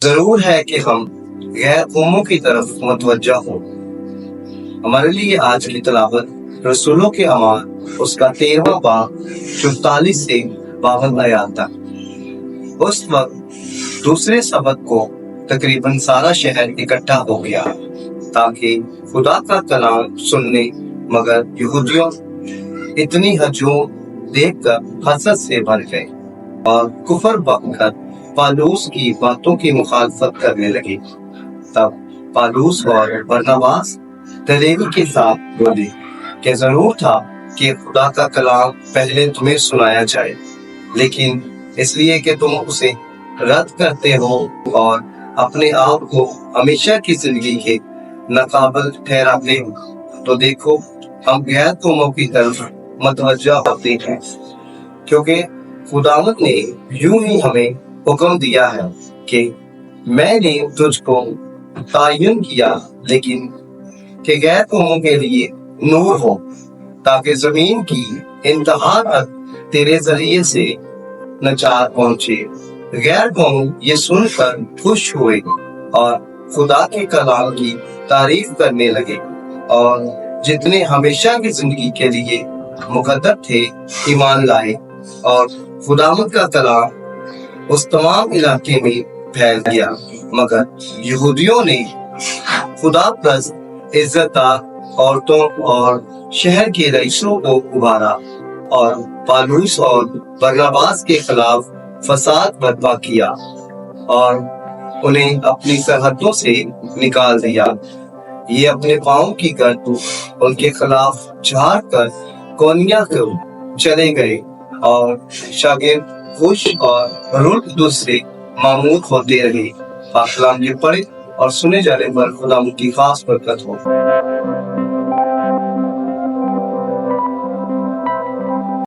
ضرور ہے کہ ہم غیر قوموں کی طرف متوجہ ہوں۔ ہمارے لیے آج کی تلاوت رسولوں کے اعمال اس کا 13واں باب 44 سے 52 آیات تک۔ اس وقت دوسرے سبت کو تقریباً سارا شہر اکٹھا ہو گیا تاکہ خدا کا کلام سننے، مگر یہودیوں اتنی ہجوم دیکھ کر حسد سے بھر گئے اور کفر بک کر پالوس کی باتوں کی مخالفت کرنے لگے۔ تب پالوس اور برناباس دلیری کے ساتھ بولے کہ ضرور تھا کہ خدا کا کلام پہلے تمہیں سنایا جائے، لیکن اس لیے کہ تم اسے رد کرتے ہو اور اپنے آپ کو ہمیشہ کی زندگی کے ناقابل ٹھہراتے ہو، تو دیکھو ہم غیر قوموں کی طرف متوجہ ہوتے ہیں، کیونکہ خداوند نے یوں ہی ہمیں حکم دیا ہے کہ میں نے تجھ کو تعین کیا لیکن کہ غیر قوموں کے لیے نور ہو، تاکہ زمین کی انتہا تک تیرے ذریعے سے نجات پہنچے۔ غیر قوم یہ سن کر خوش ہوئے اور خدا کے کلام کی تعریف کرنے لگے، اور جتنے ہمیشہ کی زندگی کے لیے مقدر تھے ایمان لائے، اور خداوند کا کلام اس تمام علاقے میں پھیل گیا۔ مگر یہودیوں نے خدا پرست عزت دار عورتوں اور شہر کے رئیسوں کو ابھارا اور پالوس اور برناباس کے خلاف فساد برپا کیا اور انہیں اپنی سرحدوں سے نکال دیا۔ یہ اپنے پاؤں کی گرد ان کے خلاف جھاڑ کر کونیا کو چلے گئے، اور شاگرد خوش اور روح القدس سے معمور ہوتے رہے۔ پاک کلام یہ پڑھے اور سنے جانے پر خدا کی خاص برکت ہو۔